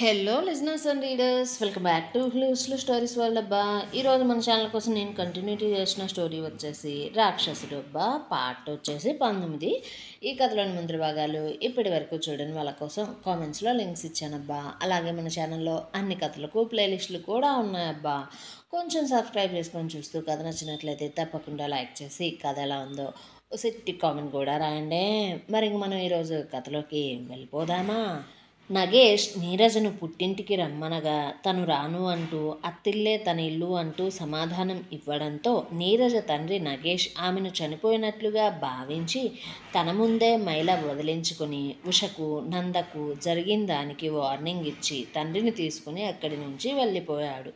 Hello listeners and readers, welcome back to హ్లూస్లో stories world అబ్బా. ఈరోజు మన ఛానల్ కోసం నేను కంటిన్యూటీ చేసిన స్టోరీ వచ్చేసి రాక్షసుడు అబ్బా. పార్ట్ వచ్చేసి 19. ఈ కథలోని ముందు భాగాలు ఇప్పటి వరకు చూడని వాళ్ళ కోసం కామెంట్స్లో లింక్స్ ఇచ్చానబ్బా. అలాగే మన ఛానల్లో అన్ని కథలకు ప్లేలిస్టులు కూడా ఉన్నాయబ్బా. కొంచెం సబ్స్క్రైబ్ చేసుకొని చూస్తూ కథ నచ్చినట్లయితే తప్పకుండా లైక్ చేసి కథ ఎలా ఉందో సిట్టి కామెంట్ కూడా రాయండి. మరి ఇంక మనం ఈరోజు కథలోకి వెళ్ళిపోదామా? నగేష్ నీరజను పుట్టింటికి రమ్మనగా తను రాను అంటూ అత్తిల్లే తన ఇల్లు అంటూ సమాధానం ఇవ్వడంతో నీరజ తండ్రి నగేష్ ఆమెను చనిపోయినట్లుగా భావించి తన ముందే మైల వదిలించుకుని ఉషకు నందకు జరిగిన దానికి వార్నింగ్ ఇచ్చి తండ్రిని తీసుకుని అక్కడి నుంచి వెళ్ళిపోయాడు.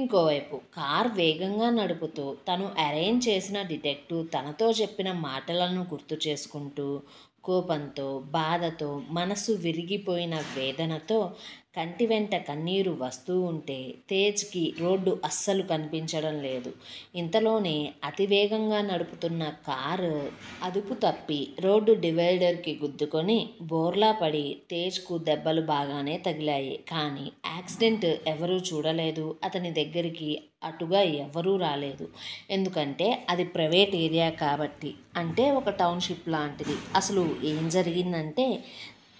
ఇంకోవైపు కార్ వేగంగా నడుపుతూ తను అరేంజ్ చేసిన డిటెక్టివ్ తనతో చెప్పిన మాటలను గుర్తు చేసుకుంటూ కోపంతో బాధతో మనసు విరిగిపోయిన వేదనతో కంటి వెంట కన్నీరు వస్తూ ఉంటే తేజ్కి రోడ్డు అస్సలు కనిపించడం లేదు. ఇంతలోనే అతివేగంగా నడుపుతున్న కారు అదుపు తప్పి రోడ్డు డివైడర్కి గుద్దుకొని బోర్లా పడి తేజ్కు దెబ్బలు బాగానే తగిలాయి. కానీ యాక్సిడెంట్ ఎవరూ చూడలేదు. అతని దగ్గరికి అటుగా ఎవరూ రాలేదు. ఎందుకంటే అది ప్రైవేట్ ఏరియా కాబట్టి, అంటే ఒక టౌన్షిప్ లాంటిది. అసలు ఏం జరిగిందంటే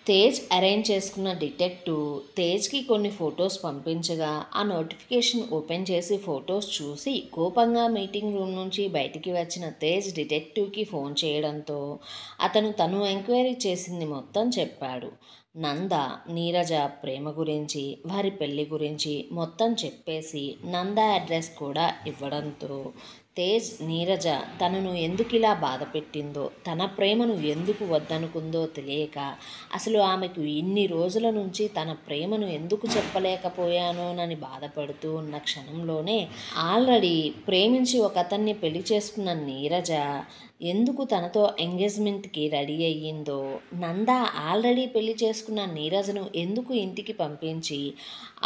తేజ్ అరేంజ్ చేసుకున్న డిటెక్టివ్ తేజ్కి కొన్ని ఫొటోస్ పంపించగా ఆ నోటిఫికేషన్ ఓపెన్ చేసి ఫొటోస్ చూసి కోపంగా మీటింగ్ రూమ్ నుంచి బయటికి వచ్చిన తేజ్ డిటెక్టివ్కి ఫోన్ చేయడంతో అతను తను ఎంక్వైరీ చేసింది మొత్తం చెప్పాడు. నంద నీరజ ప్రేమ గురించి వారి పెళ్లి గురించి మొత్తం చెప్పేసి నంద అడ్రస్ కూడా ఇవ్వడంతో తేజ్ నీరజ తనను ఎందుకు ఇలా బాధ పెట్టిందో, తన ప్రేమను ఎందుకు వద్దనుకుందో తెలియక అసలు ఆమెకు ఇన్ని రోజుల నుంచి తన ప్రేమను ఎందుకు చెప్పలేకపోయానోనని బాధపడుతూ ఉన్న క్షణంలోనే ఆల్రెడీ ప్రేమించి ఒక అతన్ని పెళ్లి చేసుకున్న నీరజ ఎందుకు తనతో ఎంగేజ్మెంట్కి రెడీ అయ్యిందో, నంద ఆల్రెడీ పెళ్లి చేసుకున్న నీరజను ఎందుకు ఇంటికి పంపించి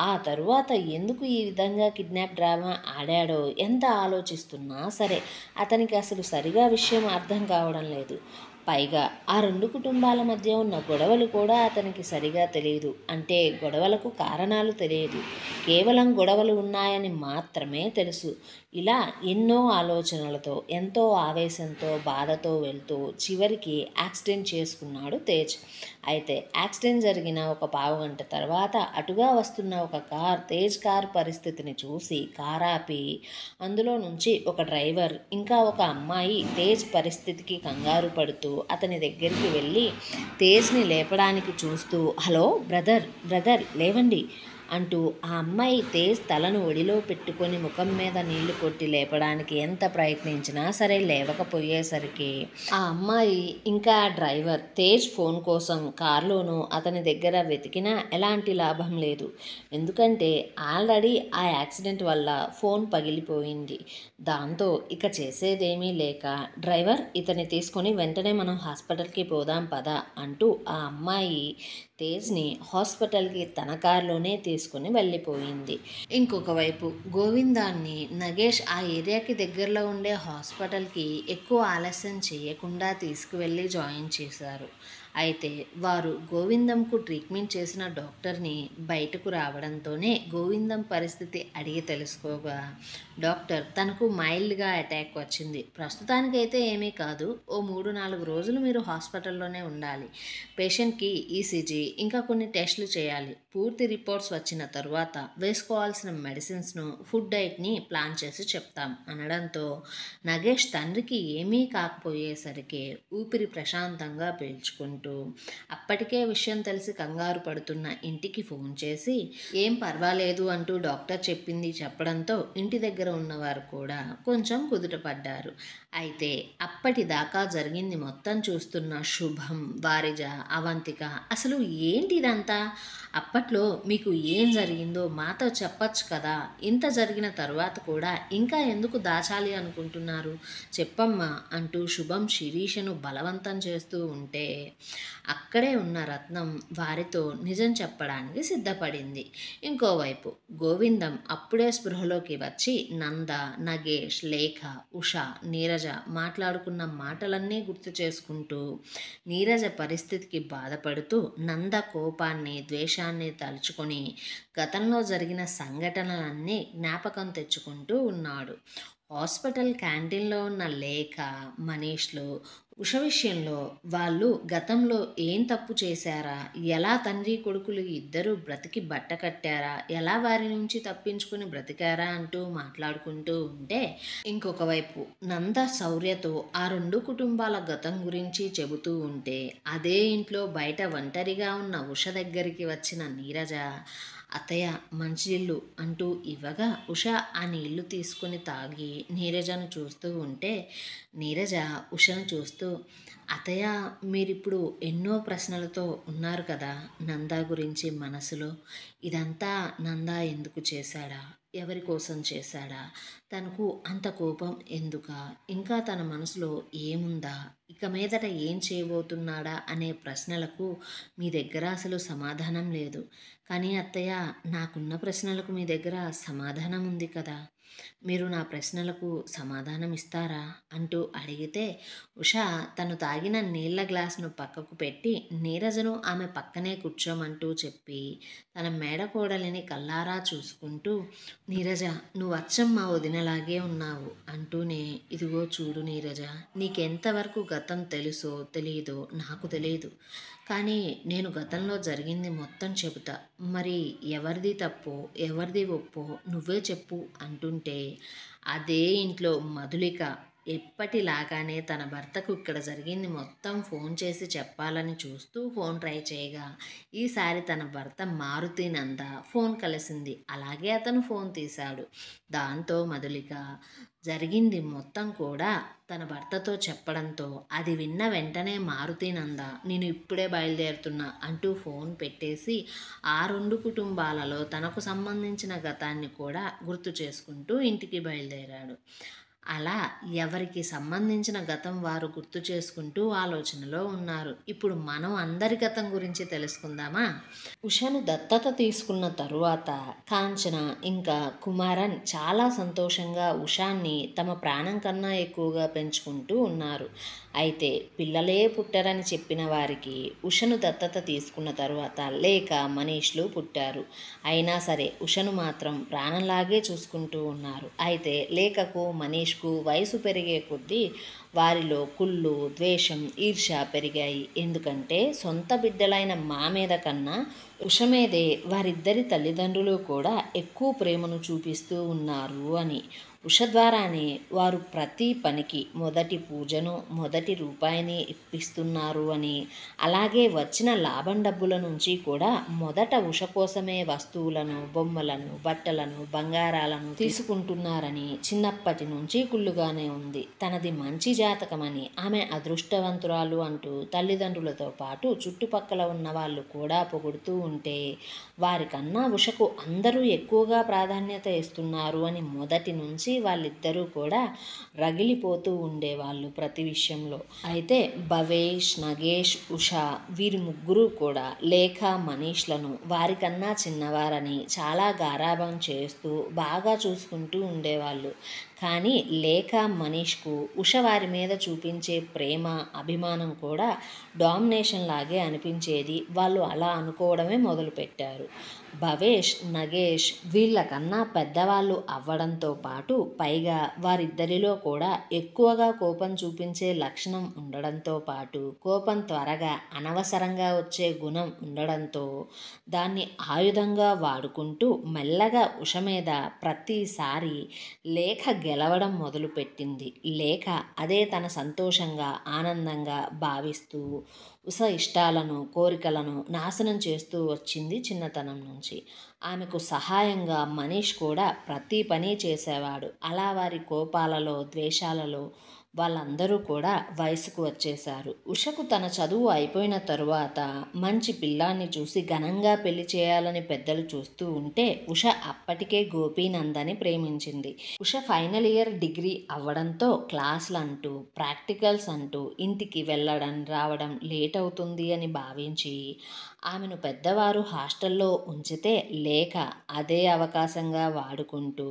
ఆ తరువాత ఎందుకు ఈ విధంగా కిడ్నాప్ డ్రామా ఆడాడో ఎంత ఆలోచిస్తున్నా సరే అతనికి అసలు సరిగా విషయం అర్థం కావడం లేదు. పైగా ఆ రెండు కుటుంబాల మధ్య ఉన్న గొడవలు కూడా అతనికి సరిగా తెలియదు. అంటే గొడవలకు కారణాలు తెలియదు, కేవలం గొడవలు ఉన్నాయని మాత్రమే తెలుసు. ఇలా ఎన్నో ఆలోచనలతో ఎంతో ఆవేశంతో బాధతో వెళ్తూ చివరికి యాక్సిడెంట్ చేసుకున్నాడు తేజ్. అయితే యాక్సిడెంట్ జరిగిన ఒక పావుగంట తర్వాత అటుగా వస్తున్న ఒక కార్ తేజ్ కార్ పరిస్థితిని చూసి కార్ ఆపి అందులో నుంచి ఒక డ్రైవర్ ఇంకా ఒక అమ్మాయి తేజ్ పరిస్థితికి కంగారు పడుతూ అతని దగ్గరికి వెళ్ళి తేజ్ని లేపడానికి చూస్తూ హలో బ్రదర్ బ్రదర్ లేవండి అంటూ ఆ అమ్మాయి తేజ్ తలను ఒడిలో పెట్టుకొని ముఖం మీద నీళ్లు కొట్టి లేపడానికి ఎంత ప్రయత్నించినా సరే లేవకపోయేసరికి ఆ అమ్మాయి ఇంకా డ్రైవర్ తేజ్ ఫోన్ కోసం కారులోనూ అతని దగ్గర వెతికినా ఎలాంటి లాభం లేదు. ఎందుకంటే ఆల్రెడీ ఆ యాక్సిడెంట్ వల్ల ఫోన్ పగిలిపోయింది. దాంతో ఇక చేసేదేమీ లేక డ్రైవర్ ఇతన్ని తీసుకొని వెంటనే మనం హాస్పిటల్కి పోదాం పదా అంటూ ఆ అమ్మాయి తేజ్ని హాస్పిటల్కి తన కారులోనే తీసుకుని వెళ్ళిపోయింది. ఇంకొక వైపు గోవిందాన్ని నగేష్ ఆ ఏరియాకి దగ్గరలో ఉండే హాస్పిటల్కి ఎక్కువ ఆలస్యం చేయకుండా తీసుకువెళ్ళి జాయిన్ చేశారు. అయితే వారు గోవిందంకు ట్రీట్మెంట్ చేసిన డాక్టర్ని బయటకు రావడంతోనే గోవిందం పరిస్థితి అడిగి తెలుసుకోగా డాక్టర్ తనకు మైల్డ్గా అటాక్ వచ్చింది, ప్రస్తుతానికైతే ఏమీ కాదు, ఓ 3-4 రోజులు మీరు హాస్పిటల్లోనే ఉండాలి, పేషెంట్కి ఈసీజీ ఇంకా కొన్ని టెస్టులు చేయాలి, పూర్తి రిపోర్ట్స్ వచ్చిన తరువాత వేసుకోవాల్సిన మెడిసిన్స్ను ఫుడ్ డైట్ని ప్లాన్ చేసి చెప్తాం అనడంతో నగేష్ తండ్రికి ఏమీ కాకపోయేసరికి ఊపిరి ప్రశాంతంగా పీల్చుకుంటూ అప్పటికే విషయం తెలిసి కంగారు పడుతున్న ఇంటికి ఫోన్ చేసి ఏం పర్వాలేదు అంటూ డాక్టర్ చెప్పింది చెప్పడంతో ఇంటి దగ్గర ఉన్నవారు కూడా కొంచెం కుదుటపడ్డారు. అయితే అప్పటిదాకా జరిగింది మొత్తం చూస్తున్న శుభం, వారిజ, అవంతిక అసలు ఏంటి ఇదంతా, అప్పట్లో మీకు ఏం జరిగిందో మాతో చెప్పచ్చు కదా, ఇంత జరిగిన తరువాత కూడా ఇంకా ఎందుకు దాచాలి అనుకుంటున్నారు, చెప్పమ్మా అంటూ శుభం శిరీషను బలవంతం చేస్తూ ఉంటే అక్కడే ఉన్న రత్నం వారితో నిజం చెప్పడానికి సిద్ధపడింది. ఇంకోవైపు గోవిందం అప్పుడే స్పృహలోకి వచ్చి నంద, నగేష్, లేఖ, ఉష, నీరజ మాట్లాడుకున్న మాటలన్నీ గుర్తు చేసుకుంటూ నీరజ పరిస్థితికి బాధపడుతూ నంద కోపాన్ని, ద్వేషాన్ని తలుచుకొని గతంలో జరిగిన సంఘటనలన్నీ జ్ఞాపకం తెచ్చుకుంటూ ఉన్నాడు. హాస్పిటల్ క్యాంటీన్లో ఉన్న లేఖ, మనీష్లు ఉష విషయంలో వాళ్ళు గతంలో ఏం తప్పు చేశారా, ఎలా తండ్రి కొడుకులు ఇద్దరూ బ్రతికి బట్ట కట్టారా, ఎలా వారి నుంచి తప్పించుకుని బ్రతికారా అంటూ మాట్లాడుకుంటూ ఉంటే, ఇంకొక వైపు నంద శౌర్యతో ఆ రెండు కుటుంబాల గతం గురించి చెబుతూ ఉంటే, అదే ఇంట్లో బయట ఒంటరిగా ఉన్న ఉష దగ్గరికి వచ్చిన నీరజ అత్తయ్య మంచినీళ్ళు అంటూ ఇవ్వగా ఉష ఆ నీళ్లు తీసుకుని తాగి నీరజను చూస్తూ ఉంటే, నీరజ ఉషను చూస్తూ అత్తయ్య మీరిప్పుడు ఎన్నో ప్రశ్నలతో ఉన్నారు కదా నందా గురించి మనసులో. ఇదంతా నందా ఎందుకు చేశాడా, ఎవరి కోసం చేశాడా, తనకు అంత కోపం ఎందుకా, ఇంకా తన మనసులో ఏముందా, ఇక మీదట ఏం చేయబోతున్నాడా అనే ప్రశ్నలకు మీ దగ్గర అసలు సమాధానం లేదు. కానీ అత్తయ్య నాకున్న ప్రశ్నలకు మీ దగ్గర సమాధానం ఉంది కదా, మీరు నా ప్రశ్నలకు సమాధానం ఇస్తారా అంటూ అడిగితే, ఉష తను తాగిన నీళ్ల గ్లాసును పక్కకు పెట్టి నీరజను ఆమె పక్కనే కూర్చోమంటూ చెప్పి తన మేడకోడలిని కల్లారా చూసుకుంటూ, నీరజ నువ్వు అచ్చం మా వదినలాగే ఉన్నావు అంటూనే, ఇదిగో చూడు నీరజ, నీకెంతవరకు గతం తెలుసో తెలియదో నాకు తెలియదు, కానీ నేను గతంలో జరిగింది మొత్తం చెబుతా. మరి ఎవరిది తప్పో ఎవరిది ఒప్పో నువ్వే చెప్పు అంటుంటే, అదే ఇంట్లో మధులిక ఎప్పటిలాగానే తన భర్తకు ఇక్కడ జరిగింది మొత్తం ఫోన్ చేసి చెప్పాలని చూస్తూ ఫోన్ ట్రై చేయగా, ఈసారి తన భర్త మారుతి నంద ఫోన్ కలిసింది. అలాగే అతను ఫోన్ తీశాడు. దాంతో మధులిక జరిగింది మొత్తం కూడా తన భర్తతో చెప్పడంతో, అది విన్న వెంటనే మారుతి నంద నేను ఇప్పుడే బయలుదేరుతున్నా అంటూ ఫోన్ పెట్టేసి ఆ రెండు కుటుంబాలలో తనకు సంబంధించిన గతాన్ని కూడా గుర్తు చేసుకుంటూ ఇంటికి బయలుదేరాడు. అలా ఎవరికి సంబంధించిన గతం వారు గుర్తు చేసుకుంటూ ఆలోచనలో ఉన్నారు. ఇప్పుడు మనం అందరి గతం గురించి తెలుసుకుందామా? ఉషను దత్తత తీసుకున్న తరువాత కాంచన ఇంకా కుమారన్ చాలా సంతోషంగా ఉషాన్ని తమ ప్రాణం కన్నా ఎక్కువగా పెంచుకుంటూ ఉన్నారు. అయితే పిల్లలే పుట్టరని చెప్పిన వారికి ఉషను దత్తత తీసుకున్న తరువాత లేక మనీష్లు పుట్టారు. అయినా సరే ఉషను మాత్రం ప్రాణంలాగే చూసుకుంటూ ఉన్నారు. అయితే లేఖకు, మనీష్కు వయసు పెరిగే కొద్దీ వారిలో కుళ్ళు, ద్వేషం, ఈర్ష్య పెరిగాయి. ఎందుకంటే సొంత బిడ్డలైన మా మీద కన్నా ఉష మీదే వారిద్దరి తల్లిదండ్రులు కూడా ఎక్కువ ప్రేమను చూపిస్తూ ఉన్నారు అని. ఉష ద్వారానే వారు ప్రతి పనికి మొదటి పూజను, మొదటి రూపాయిని ఇప్పిస్తున్నారు అని, అలాగే వచ్చిన లాభం డబ్బుల నుంచి కూడా మొదట ఉష కోసమే వస్తువులను, బొమ్మలను, బట్టలను, బంగారాలను తీసుకుంటున్నారని చిన్నప్పటి నుంచి కుళ్ళుగానే ఉంది. తనది మంచి జాతకమని, ఆమె అదృష్టవంతురాలు అంటూ తల్లిదండ్రులతో పాటు చుట్టుపక్కల ఉన్న వాళ్ళు కూడా పొగుడుతూ ఉంటే, వారికన్నా ఉషకు అందరూ ఎక్కువగా ప్రాధాన్యత ఇస్తున్నారు అని మొదటి నుంచి వాళ్ళిద్దరూ కూడా రగిలిపోతూ ఉండేవాళ్ళు ప్రతి విషయంలో. అయితే భవేష్, నగేష్, ఉష వీరి ముగ్గురు కూడా లేఖ, మనీష్లను వారికన్నా చిన్నవారని చాలా గారాబం చేస్తూ బాగా చూసుకుంటూ ఉండేవాళ్ళు. కానీ లేఖ, మనీష్కు ఉష వారి మీద చూపించే ప్రేమ, అభిమానం కూడా డామినేషన్ లాగే అనిపించేది. వాళ్ళు అలా అనుకోవడమే మొదలుపెట్టారు. భవేష్, నగేష్ వీళ్ళకన్నా పెద్దవాళ్ళు అవ్వడంతో పాటు పైగా వారిద్దరిలో కూడా ఎక్కువగా కోపం చూపించే లక్షణం ఉండడంతో పాటు కోపం త్వరగా అనవసరంగా వచ్చే గుణం ఉండడంతో దాన్ని ఆయుధంగా వాడుకుంటూ మెల్లగా ఉష మీద ప్రతిసారి లేఖ గెలవడం మొదలుపెట్టింది. లేఖ అదే తన సంతోషంగా, ఆనందంగా భావిస్తూ ఉష ఇష్టాలను, కోరికలను నాశనం చేస్తూ వచ్చింది చిన్నతనం నుంచి. ఆమెకు సహాయంగా మనీష్ కూడా ప్రతి పని చేసేవాడు. అలా వారి కోపాలలో, ద్వేషాలలో వాళ్ళందరూ కూడా వయసుకు వచ్చేశారు. ఉషకు తన చదువు అయిపోయిన తరువాత మంచి పిల్లాన్ని చూసి ఘనంగా పెళ్లి చేయాలని పెద్దలు చూస్తూ ఉంటే ఉష అప్పటికే గోపీనందని ప్రేమించింది. ఉష ఫైనల్ ఇయర్ డిగ్రీ అవ్వడంతో క్లాసులంటూ ప్రాక్టికల్స్ అంటూ ఇంటికి వెళ్ళడం రావడం లేట్ అవుతుంది అని భావించి ఆమెను పెద్దవారు హాస్టల్లో ఉంచితే లేక అదే అవకాశంగా వాడుకుంటూ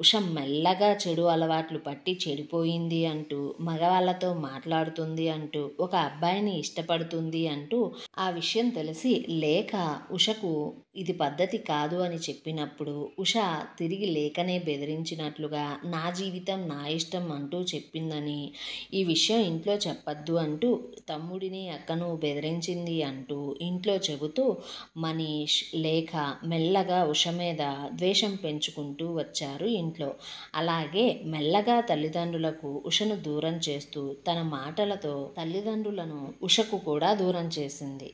ఉష మెల్లగా చెడు అలవాట్లు పట్టి చెడిపోయింది అంటూ మగవాళ్ళతో మాట్లాడుతుంది అంటూ ఒక అబ్బాయిని ఇష్టపడుతుంది అంటూ ఆ విషయం తెలిసి లేఖ ఉషకు ఇది పద్ధతి కాదు అని చెప్పినప్పుడు ఉష తిరిగి లేఖనే బెదిరించినట్లుగా నా జీవితం నా ఇష్టం అంటూ చెప్పిందని, ఈ విషయం ఇంట్లో చెప్పద్దు అంటూ తమ్ముడిని అక్కను బెదిరించింది అంటూ ఇంట్లో చెబుతూ మనీష్ లేఖ మెల్లగా ఉష మీద ద్వేషం పెంచుకుంటూ వచ్చారు ఇంట్లో. అలాగే మెల్లగా తల్లిదండ్రులకు ఉషను దూరం చేస్తూ తన మాటలతో తల్లిదండ్రులను ఉషకు కూడా దూరం చేసింది.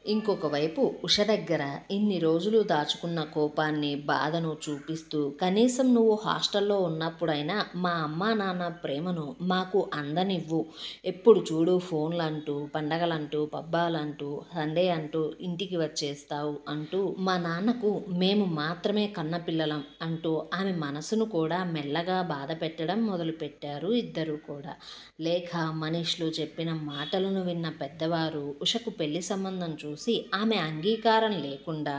ఇంకొక వైపు ఉష దగ్గర ఇన్ని రోజులు దాచుకున్న కోపాన్ని బాధను చూపిస్తూ కనీసం నువ్వు హాస్టల్లో ఉన్నప్పుడైనా మా అమ్మ నాన్న ప్రేమను మాకు అందనివ్వు, ఎప్పుడు చూడు ఫోన్లంటూ పండగలంటూ పబ్బాలంటూ సండే అంటూ ఇంటికి వచ్చేస్తావు అంటూ మా నాన్నకు మేము మాత్రమే కన్నపిల్లలం అంటూ ఆమె మనసును కూడా మెల్లగా బాధ పెట్టడం మొదలుపెట్టారు ఇద్దరు కూడా. లేఖ మనీష్లు చెప్పిన మాటలను విన్న పెద్దవారు ఉషకు పెళ్లి సంబంధం చూసి ఆమె అంగీకారం లేకుండా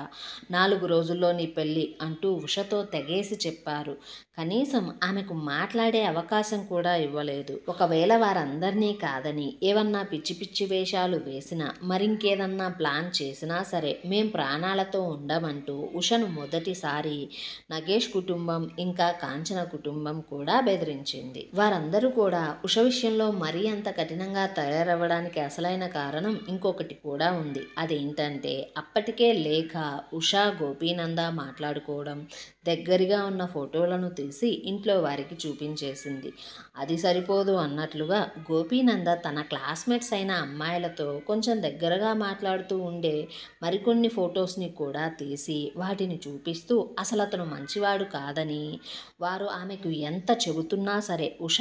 4 రోజుల్లో నీ పెళ్ళి అంటూ ఉషతో తెగేసి చెప్పారు. కనీసం ఆమెకు మాట్లాడే అవకాశం కూడా ఇవ్వలేదు. ఒకవేళ వారందరినీ కాదని ఏవన్నా పిచ్చి పిచ్చి వేషాలు వేసినా మరింకేదన్నా ప్లాన్ చేసినా సరే మేం ప్రాణాలతో ఉండమంటూ ఉషను మొదటిసారి నగేష్ కుటుంబం ఇంకా కాంచన కుటుంబం కూడా బెదిరించింది. వారందరూ కూడా ఉష విషయంలో మరీ అంత కఠినంగా తయారవ్వడానికి అసలైన కారణం ఇంకొకటి కూడా ఉంది. అదేంటంటే అప్పటికే లేఖ ఉష గోపీనంద మాట్లాడుకోవడం, దగ్గరగా ఉన్న ఫోటోలను తీసి ఇంట్లో వారికి చూపించేసింది. అది సరిపోదు అన్నట్లుగా గోపీనంద తన క్లాస్మేట్స్ అయిన అమ్మాయిలతో కొంచెం దగ్గరగా మాట్లాడుతూ ఉండే మరికొన్ని ఫొటోస్ని కూడా తీసి వాటిని చూపిస్తూ అసలు అతను మంచివాడు కాదని, వారు ఆమెకు ఎంత చెబుతున్నా సరే ఉష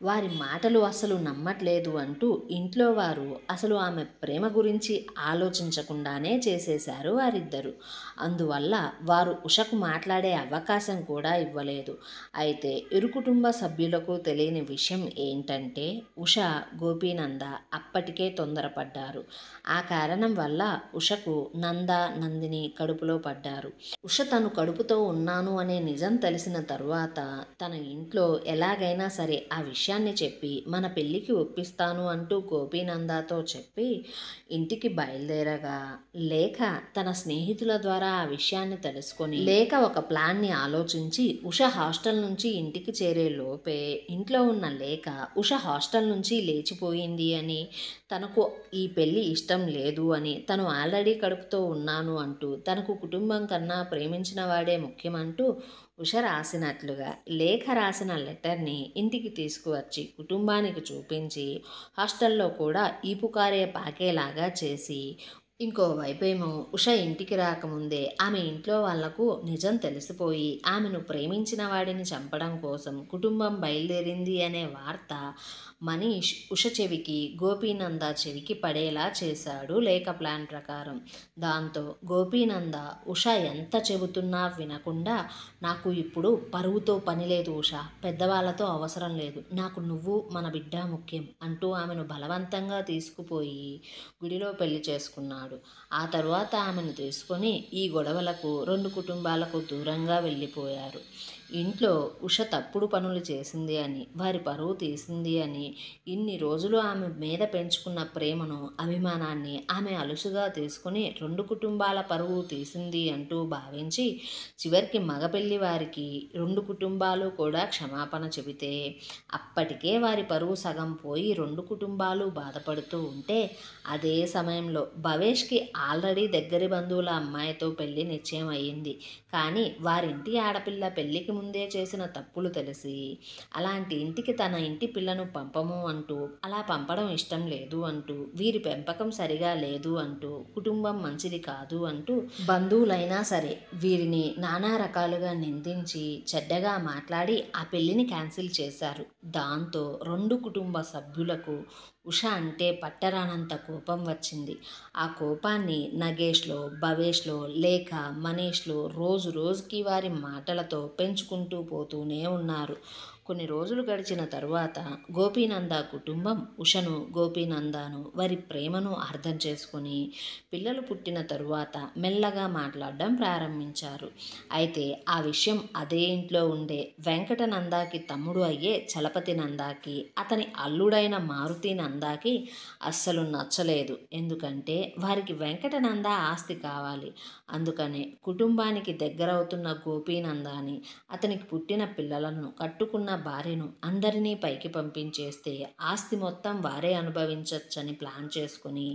వారి మాటలు అసలు నమ్మట్లేదు అంటూ ఇంట్లో వారు అసలు ఆమె ప్రేమ గురించి ఆలోచించకుండానే చేసేశారు వారిద్దరు. అందువల్ల వారు ఉషకు మాట్లాడే అవకాశం కూడా ఇవ్వలేదు. అయితే ఇరు కుటుంబ సభ్యులకు తెలియని విషయం ఏంటంటే ఉష గోపీనంద అప్పటికే తొందరపడ్డారు. ఆ కారణం వల్ల ఉషకు నంద నందిని కడుపులో పడ్డారు. ఉష తను కడుపుతో ఉన్నాను అనే నిజం తెలిసిన తరువాత తన ఇంట్లో ఎలాగైనా సరే ఆ విషయాన్ని చెప్పి మన పెళ్ళికి ఒప్పిస్తాను అంటూ గోపీనందతో చెప్పి ఇంటికి బయలుదేరగా లేఖ తన స్నేహితుల ద్వారా ఆ విషయాన్ని తెలుసుకొని లేఖ ఒక ప్లాన్ని ఆలోచించి ఉష హాస్టల్ నుంచి ఇంటికి చేరే లోపే ఇంట్లో ఉన్న లేఖ ఉష హాస్టల్ నుంచి లేచిపోయింది అని, తనకు ఈ పెళ్ళి ఇష్టం లేదు అని, తను ఆల్రెడీ కడుపుతో ఉన్నాను అంటూ, తనకు కుటుంబం కన్నా ప్రేమించిన వాడే ముఖ్యమంటూ ఉష రాసినట్లుగా లేఖ రాసిన లెటర్ని ఇంటికి తీసుకువచ్చి కుటుంబానికి చూపించి హాస్టల్లో కూడా ఈపుకారే పాకేలాగా చేసి, ఇంకోవైపేమో ఉష ఇంటికి రాకముందే ఆమె ఇంట్లో వాళ్లకు నిజం తెలిసిపోయి ఆమెను ప్రేమించిన వాడిని చంపడం కోసం కుటుంబం బయలుదేరింది అనే వార్త మనీష్ ఉష చెవికి గోపీనంద చెవికి పడేలా చేశాడు లేఖ ప్లాన్ ప్రకారం. దాంతో గోపీనంద ఉష ఎంత చెబుతున్నా వినకుండా నాకు ఇప్పుడు పరువుతో పని లేదు ఉష, పెద్దవాళ్ళతో అవసరం లేదు, నాకు నువ్వు మన బిడ్డ ముఖ్యం అంటూ ఆమెను బలవంతంగా తీసుకుపోయి గుడిలో పెళ్లి చేసుకున్నాడు. ఆ తరువాత ఆమెను తీసుకొని ఈ గొడవలకు 2 కుటుంబాలకు దూరంగా వెళ్ళిపోయారు. ఇంట్లో ఉష తప్పుడు పనులు చేసింది అని, వారి పరువు తీసింది అని, ఇన్ని రోజులు ఆమె మీద పెంచుకున్న ప్రేమను అభిమానాన్ని ఆమె అలుసుగా తీసుకుని 2 కుటుంబాల పరువు తీసింది అంటూ భావించి చివరికి మగపెళ్లి వారికి 2 కుటుంబాలు కూడా క్షమాపణ చెబితే అప్పటికే వారి పరువు సగం పోయి 2 కుటుంబాలు బాధపడుతూ ఉంటే అదే సమయంలో భవేష్ భవేష్కి ఆల్రెడీ దగ్గరి బంధువుల అమ్మాయితో పెళ్లి నిశ్చయం అయ్యింది. కానీ వారింటి ఆడపిల్ల పెళ్లికి ముందే చేసిన తప్పులు తెలిసి అలాంటి ఇంటికి తన ఇంటి పిల్లను పంపము అంటూ, అలా పంపడం ఇష్టం లేదు అంటూ, వీరి పెంపకం సరిగా లేదు అంటూ, కుటుంబం మంచిది కాదు అంటూ బంధువులైనా సరే వీరిని నానా రకాలుగా నిందించి చెడ్డగా మాట్లాడి ఆ పెళ్లిని క్యాన్సిల్ చేశారు. దాంతో రెండు కుటుంబ సభ్యులకు ఉష అంటే పట్టరానంత కోపం వచ్చింది. ఆ కోపాన్ని నగేష్లో, భవేష్లో, లేఖ, మనీష్లో రోజు రోజుకి వారి మాటలతో పెంచుకుంటూ పోతూనే ఉన్నారు. కొన్ని రోజులు గడిచిన తరువాత గోపీనంద కుటుంబం ఉషను, గోపీనందను వారి ప్రేమను అర్థం చేసుకుని పిల్లలు పుట్టిన తరువాత మెల్లగా మాట్లాడడం ప్రారంభించారు. అయితే ఆ విషయం అదే ఇంట్లో ఉండే వెంకటనందాకి తమ్ముడు అయ్యే చలపతి నందాకి, అతని అల్లుడైన మారుతి నందాకి అస్సలు నచ్చలేదు. ఎందుకంటే వారికి వెంకటనంద ఆస్తి కావాలి. అందుకనే కుటుంబానికి దగ్గరవుతున్న గోపీనందాని, అతనికి పుట్టిన పిల్లలను, కట్టుకున్న భార్యను అందరినీ పైకి పంపించేస్తే ఆస్తి మొత్తం వారే అనుభవించవచ్చని ప్లాన్ చేసుకుని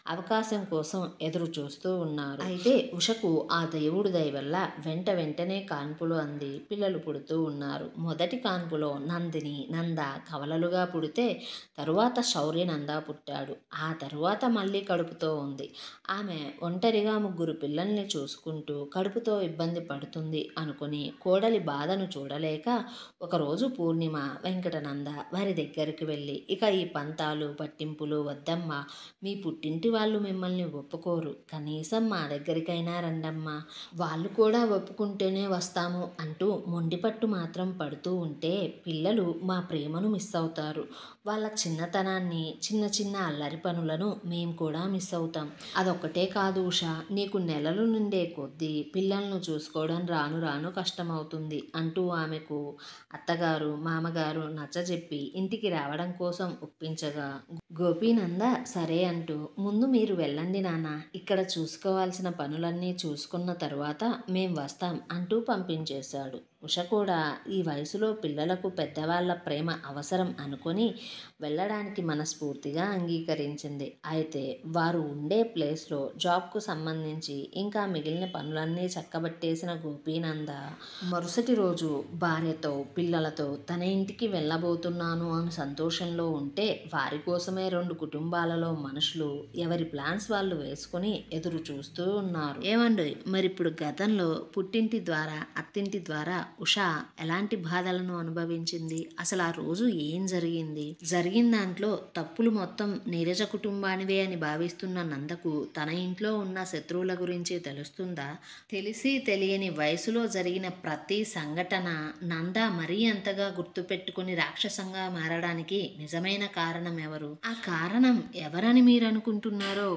అవకాశం కోసం ఎదురు చూస్తూ ఉన్నారు. అయితే ఉషకు ఆ దేవుడి దయ వల్ల వెంటనే కాన్పులు అంది పిల్లలు పుడుతూ ఉన్నారు. మొదటి కాన్పులో నందిని, నంద కవలలుగా పుడితే తరువాత శౌర్య నంద పుట్టాడు. ఆ తరువాత మళ్ళీ కడుపుతో ఉంది. ఆమె ఒంటరిగా ముగ్గురు పిల్లల్ని చూసుకుంటూ కడుపుతో ఇబ్బంది పడుతుంది అనుకుని కోడలి బాధను చూడలేక ఒకరోజు పూర్ణిమ, వెంకటనంద వారి దగ్గరికి వెళ్ళి, ఇక ఈ పంతాలు పట్టింపులు వద్దమ్మా, మీ పుట్టింటి వాళ్ళు మిమ్మల్ని ఒప్పుకోరు, కనీసం మా దగ్గరికైనా రండమ్మా, వాళ్ళు కూడా ఒప్పుకుంటేనే వస్తాము అంటూ మొండిపట్టు మాత్రం పడుతూ ఉంటే పిల్లలు మా ప్రేమను మిస్ అవుతారు. వాళ్ళ చిన్నతనాన్ని, చిన్న చిన్న అల్లరి పనులను మేము కూడా మిస్ అవుతాం. అదొక్కటే కాదు ఉషా, నీకు నెలలు నిండే కొద్దీ పిల్లలను చూసుకోవడం రాను రాను కష్టమవుతుంది అంటూ ఆమెకు అత్తగారు, మామగారు నచ్చజెప్పి ఇంటికి రావడం కోసం ఒప్పించగా గోపీనంద సరే అంటూ, ముందు మీరు వెళ్ళండి నాన్న, ఇక్కడ చూసుకోవాల్సిన పనులన్నీ చూసుకున్న తరువాత మేం వస్తాం అంటూ పంపించేశాడు. ఉష కూడా ఈ వయసులో పిల్లలకు పెద్దవాళ్ళ ప్రేమ అవసరం అనుకొని వెళ్ళడానికి మనస్ఫూర్తిగా అంగీకరించింది. అయితే వారు ఉండే ప్లేస్లో జాబ్కు సంబంధించి ఇంకా మిగిలిన పనులన్నీ చక్కబెట్టేసిన గోపీనంద మరుసటి రోజు భార్యతో, పిల్లలతో తన ఇంటికి వెళ్ళబోతున్నాను అని సంతోషంలో ఉంటే వారి కోసమే రెండు కుటుంబాలలో మనుషులు ఎవరి ప్లాన్స్ వాళ్ళు వేసుకుని ఎదురు చూస్తూ ఉన్నారు. ఏమండి మరి ఇప్పుడు గతంలో పుట్టింటి ద్వారా, అత్తింటి ద్వారా ఉష ఎలాంటి బాధలను అనుభవించింది? అసలు ఆ రోజు ఏం జరిగింది? జరిగిన దాంట్లో తప్పులు మొత్తం నీరజ కుటుంబానివే అని భావిస్తున్న నందకు తన ఇంట్లో ఉన్న శత్రువుల గురించి తెలుస్తుందా? తెలిసి తెలియని వయసులో జరిగిన ప్రతి సంఘటన నంద మరీ అంతగా గుర్తుపెట్టుకుని రాక్షసంగా మారడానికి నిజమైన కారణం ఎవరు? ఆ కారణం ఎవరని మీరు అనుకుంటున్నారో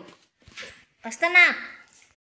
వస్తన్నా